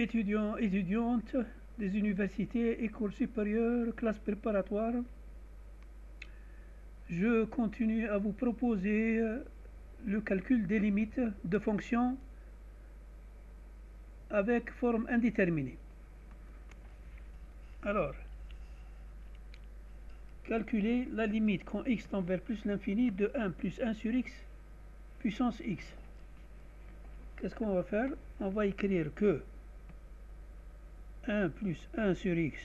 étudiants, étudiantes des universités, écoles supérieures, classes préparatoires, je continue à vous proposer le calcul des limites de fonctions avec forme indéterminée. Alors, calculer la limite quand x tend vers plus l'infini de 1 plus 1 sur x puissance x. Qu'est-ce qu'on va faire? On va écrire que 1 plus 1 sur x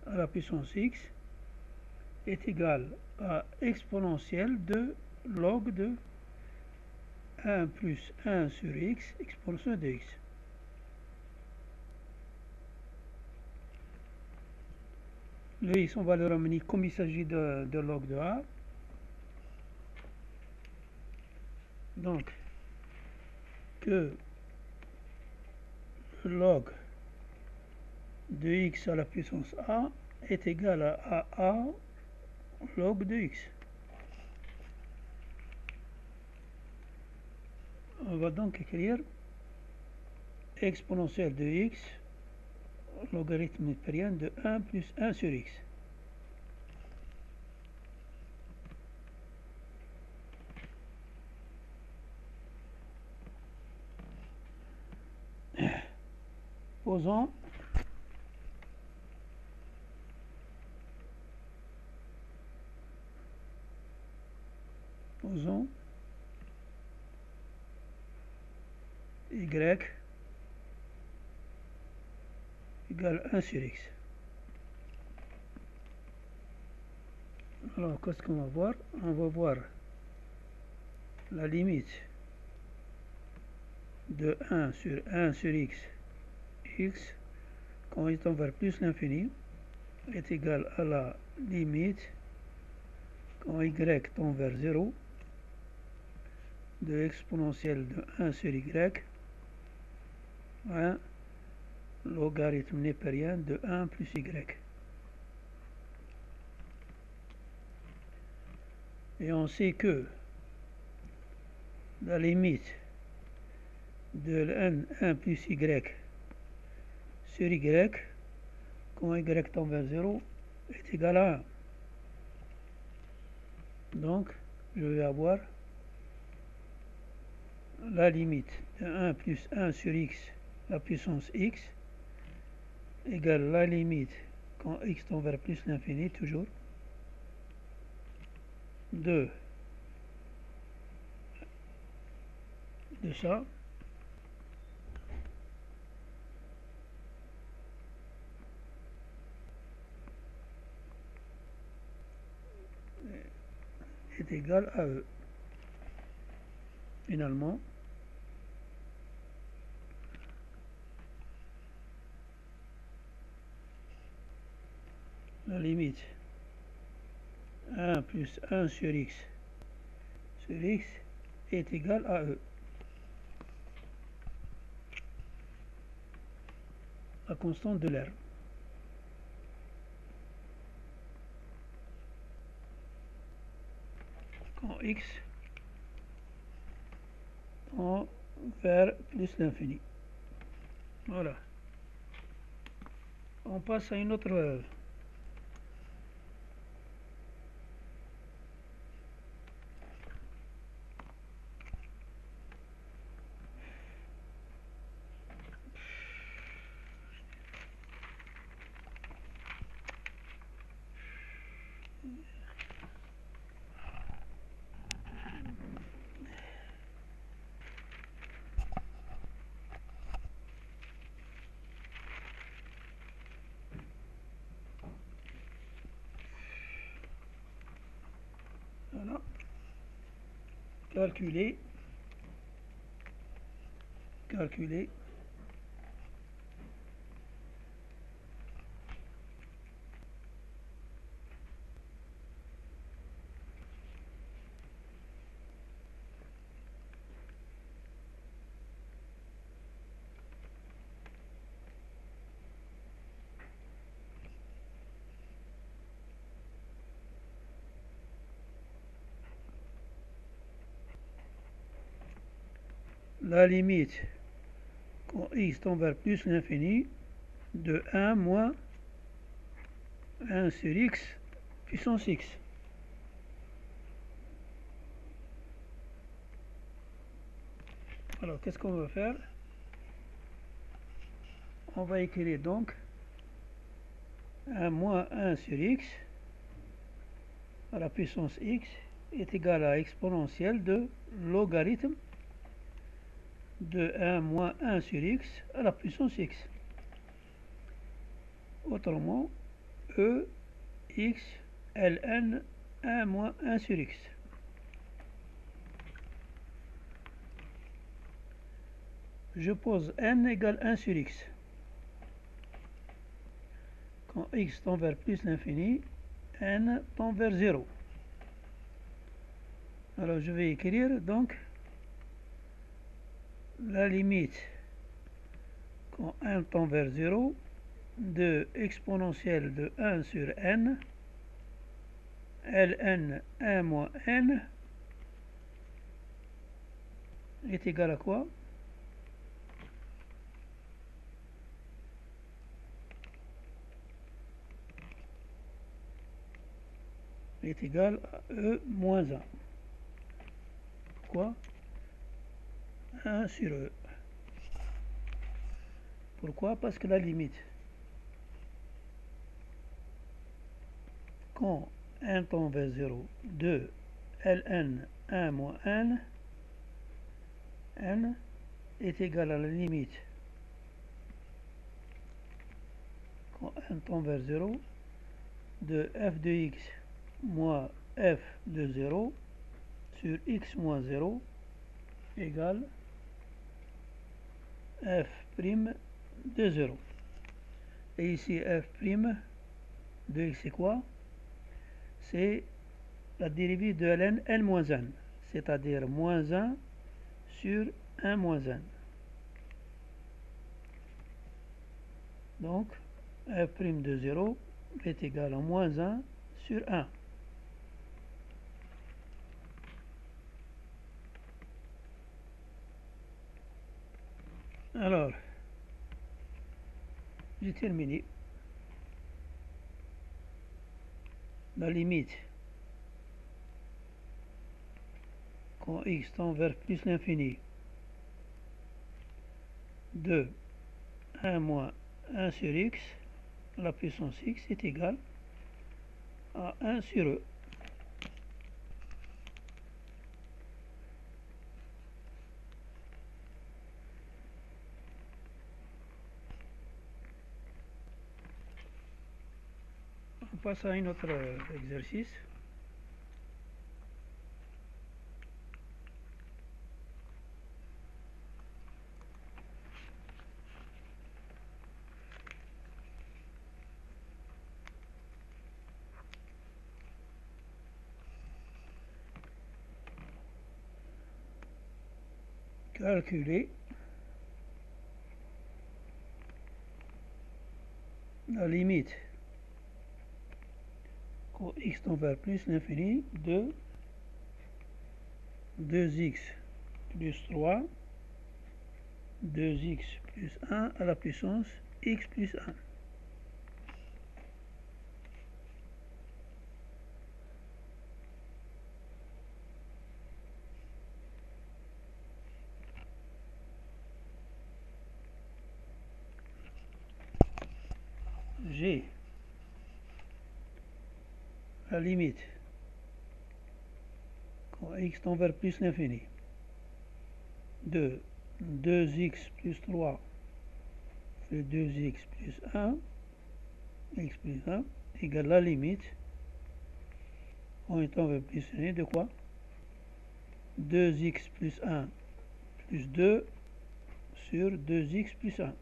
à la puissance x est égal à exponentielle de log de 1 plus 1 sur x exponentielle de x. Le x, on va le ramener comme il s'agit de log de a. Donc, que le log de x à la puissance a est égal à a log de x. On va donc écrire exponentielle de x logarithme népérien de 1 plus 1 sur x. Posons y égale 1 sur x. Alors, qu'est-ce qu'on va voir? On va voir la limite de 1 sur x, x, quand il tend vers plus l'infini, est égal à la limite quand y tend vers 0 de exponentielle de 1 sur y, 1 logarithme népérien de 1 plus y. Et on sait que la limite de 1 plus y sur y, quand y tend vers 0, est égal à 1. Donc, je vais avoir la limite de 1 plus 1 sur x, la puissance x, égale la limite quand x tend vers plus l'infini, toujours, de ça, est égal à e. Finalement, la limite 1 plus 1 sur x est égal à e. La constante de l'air. Quand x tend vers plus l'infini. Voilà. On passe à une autre voilà. Calculer la limite quand x tend vers plus l'infini, de 1 moins 1 sur x puissance x. Alors, qu'est-ce qu'on va faire? On va écrire donc 1 moins 1 sur x à la puissance x est égal à exponentielle de logarithme de 1 moins 1 sur x à la puissance x. Autrement, e x ln 1 moins 1 sur x. Je pose n égale 1 sur x. Quand x tend vers plus l'infini, n tend vers 0. Alors je vais écrire donc la limite quand n tend vers 0 de exponentielle de 1 sur n, ln 1 moins n est égal à quoi? Est égal à e moins 1. Pourquoi? 1 sur e. Pourquoi? Parce que la limite, quand n tend vers 0, de ln 1 moins n, n est égal à la limite, quand n tend vers 0, de f de x moins f de 0 sur x moins 0 égale f' de 0. Et ici f' de x c'est quoi? C'est la dérivée de ln n-1, c'est-à-dire moins 1 sur 1 moins 1. Donc f' de 0 est égal à moins 1 sur 1. Alors, j'ai terminé. La limite quand x tend vers plus l'infini de 1 moins 1 sur x, la puissance x est égale à 1 sur e. On passe à un autre exercice. Calculer la limite quand x tend vers plus l'infini de 2x plus 3, 2x plus 1 à la puissance x plus 1. G, la limite quand x tend vers plus l'infini de 2x plus 3 fait 2x plus 1, x plus 1 égale la limite quand il tend vers plus l'infini de quoi? 2x plus 1 plus 2 sur 2x plus 1.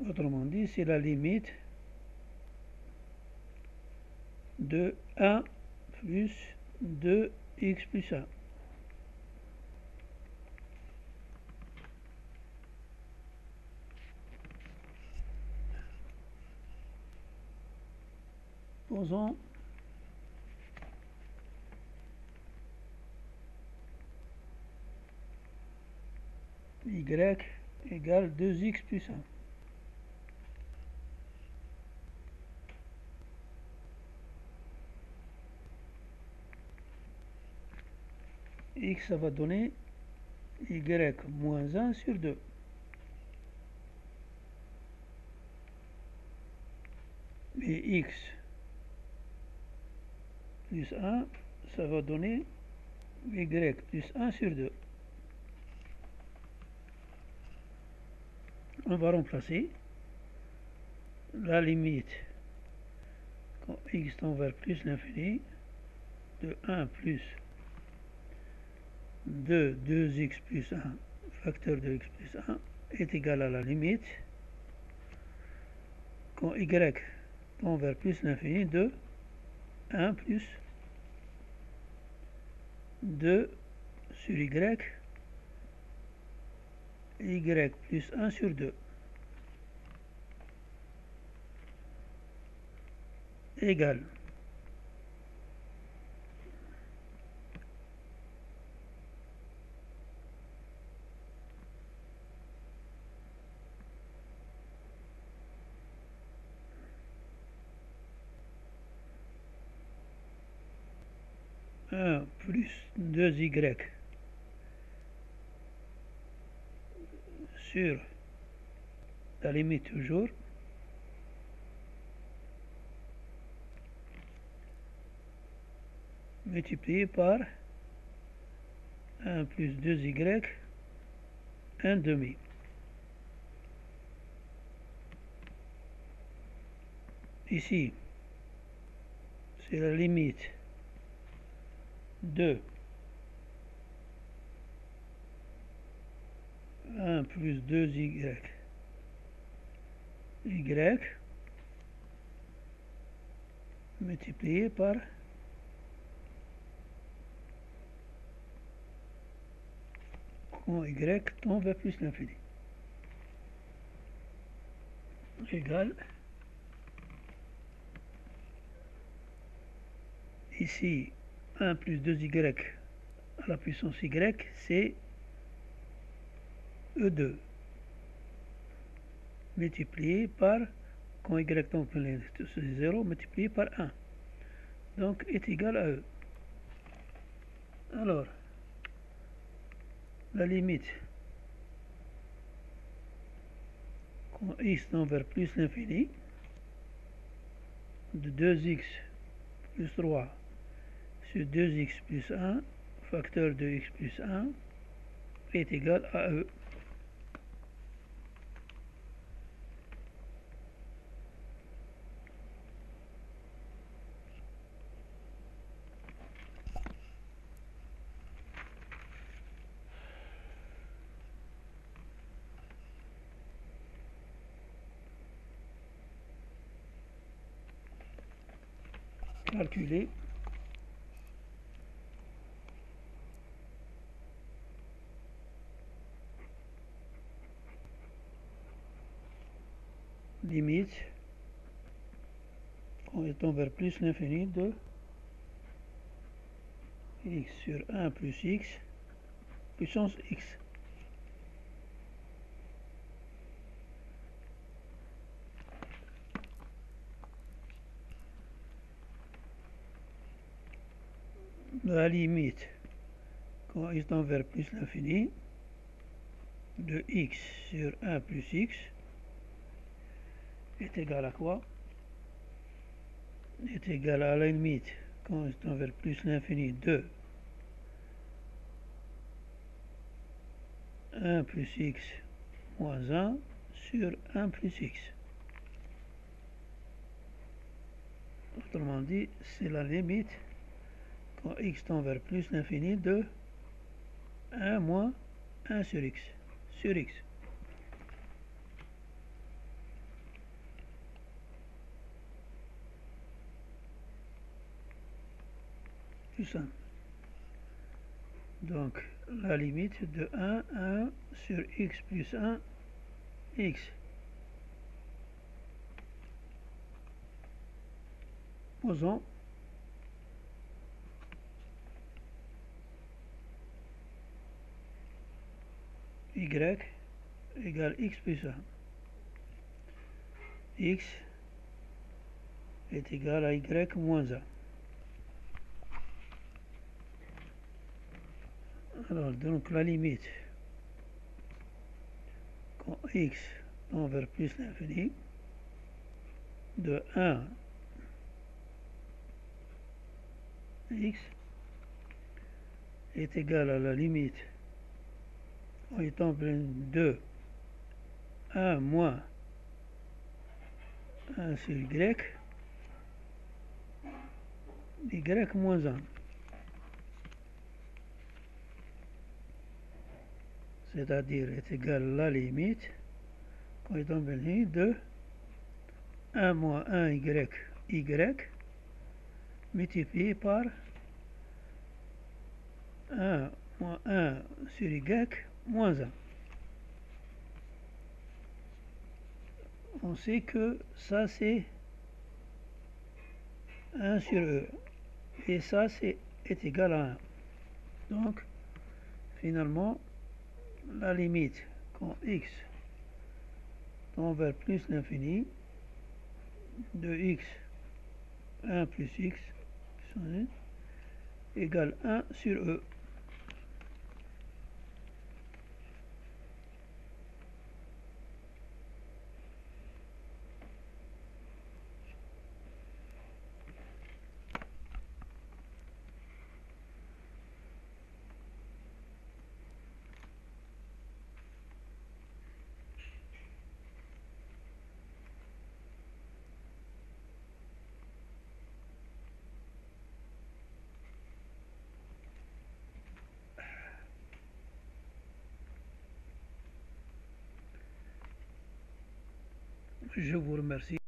Autrement dit, c'est la limite de 1 plus 2x plus 1. Posons y égale 2x plus 1. X, ça va donner y moins 1 sur 2. Et x plus 1, ça va donner y plus 1 sur 2. On va remplacer la limite quand x tend vers plus l'infini de 1 plus 2x plus 1 facteur de x plus 1 est égal à la limite quand y tend vers plus l'infini de 1 plus 2 sur y plus 1 sur 2 égale plus 2y sur la limite toujours multiplié par 1 plus 2y 1 demi. Ici, c'est la limite de 1 plus 2y multiplié par quand y tend vers plus l'infini égale ici 1 plus 2y à la puissance y, c'est E2 multiplié par quand y tend vers l'infini, c'est 0 multiplié par 1. Donc est égal à E. Alors, la limite quand x tend vers plus l'infini de 2x plus 3 sur 2x plus 1 facteur de x plus 1 est égal à E. Calculer limite quand il tend vers plus l'infini de x sur 1 plus x puissance x. La limite quand il tend vers plus l'infini de x sur 1 plus x est égal à quoi? Est égal à la limite quand il tend vers plus l'infini de 1 plus x moins 1 sur 1 plus x. Autrement dit, c'est la limite quand x tend vers plus l'infini de 1 moins 1 sur x. Tout simple. Donc, la limite de 1 sur x plus 1, x. Posons y égale x plus 1. X est égal à y moins 1. Alors, donc la limite quand x tend vers plus l'infini de 1 x est égal à la limite quand il tend vers 2 1 moins 1 sur y moins 1. C'est-à-dire est égal à la limite quand il tend vers de 1 moins 1 y multiplié par 1 moins 1 sur y moins 1. On sait que ça c'est 1 sur e et ça est égal à 1. Donc finalement la limite quand x tend vers plus l'infini de x 1 plus x égale 1 sur e. Je vous remercie.